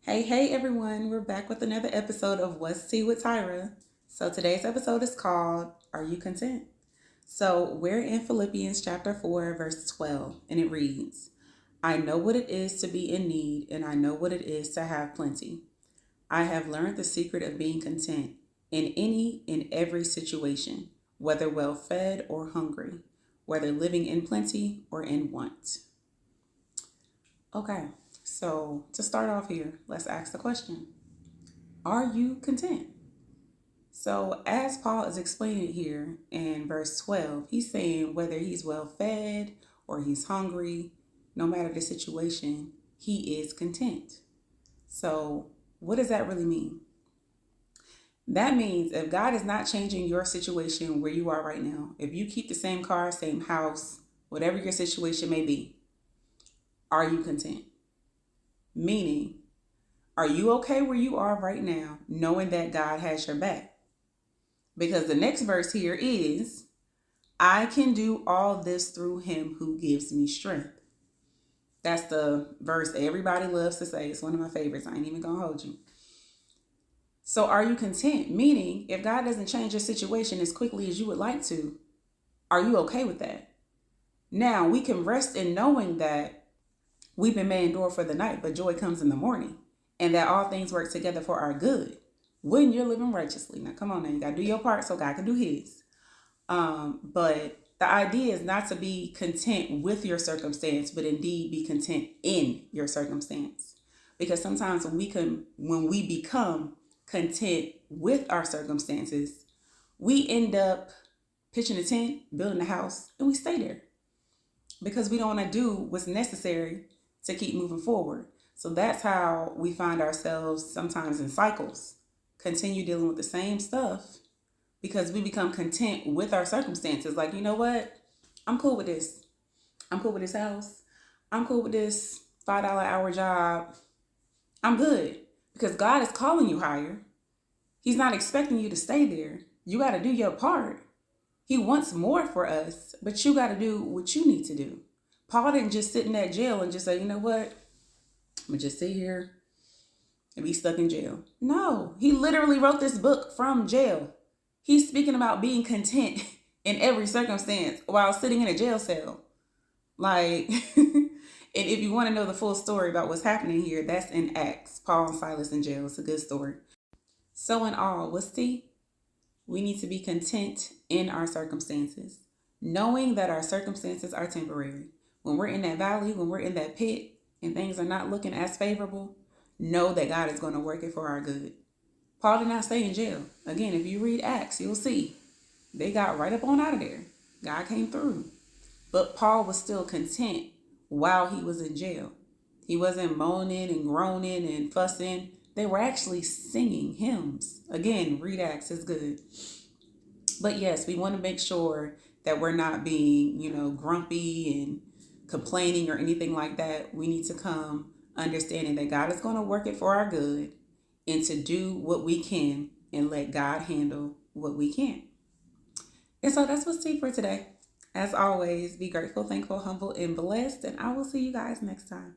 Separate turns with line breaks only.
Hey everyone, we're back with another episode of What's Tea with Tyra. So today's episode is called Are You Content? So we're in Philippians chapter 4, verse 12, and it reads, I know what it is to be in need, and I know what it is to have plenty. I have learned the secret of being content in any and every situation, whether well fed or hungry, whether living in plenty or in want. Okay, so to start off here, let's ask the question, are you content? So as Paul is explaining it here in verse 12, he's saying whether he's well fed or he's hungry, no matter the situation, he is content. So what does that really mean? That means if God is not changing your situation where you are right now, if you keep the same car, same house, whatever your situation may be, are you content? Meaning, are you okay where you are right now, knowing that God has your back? Because the next verse here is, I can do all this through him who gives me strength. That's the verse everybody loves to say. It's one of my favorites. I ain't even gonna hold you. So are you content? Meaning, if God doesn't change your situation as quickly as you would like to, are you okay with that? Now, we can rest in knowing that weeping may endure for the night, but joy comes in the morning, and that all things work together for our good when you're living righteously. Now, come on now, you got to do your part so God can do his. But the idea is not to be content with your circumstance, but indeed be content in your circumstance. Because sometimes when we become content with our circumstances, we end up pitching a tent, building a house, and we stay there because we don't want to do what's necessary to keep moving forward. So that's how we find ourselves sometimes in cycles, continue dealing with the same stuff because we become content with our circumstances. Like, you know what? I'm cool with this. I'm cool with this house. I'm cool with this $5 hour job. I'm good because God is calling you higher. He's not expecting you to stay there. You got to do your part. He wants more for us, but you got to do what you need to do. Paul didn't just sit in that jail and just say, you know what? I'm going to just sit here and be stuck in jail. No, he literally wrote this book from jail. He's speaking about being content in every circumstance while sitting in a jail cell. Like, and if you want to know the full story about what's happening here, that's in Acts. Paul and Silas in jail. It's a good story. So in all, what's tea? We need to be content in our circumstances, knowing that our circumstances are temporary. When we're in that valley, when we're in that pit and things are not looking as favorable, know that God is going to work it for our good. Paul did not stay in jail. Again, if you read Acts, you'll see they got right up on out of there. God came through. But Paul was still content while he was in jail. He wasn't moaning and groaning and fussing. They were actually singing hymns. Again, read Acts, it's good. But yes, we want to make sure that we're not being, grumpy and complaining or anything like that. We need to come understanding that God is going to work it for our good and to do what we can and let God handle what we can't. And so that's what's tea for today. As always, be grateful, thankful, humble, and blessed. And I will see you guys next time.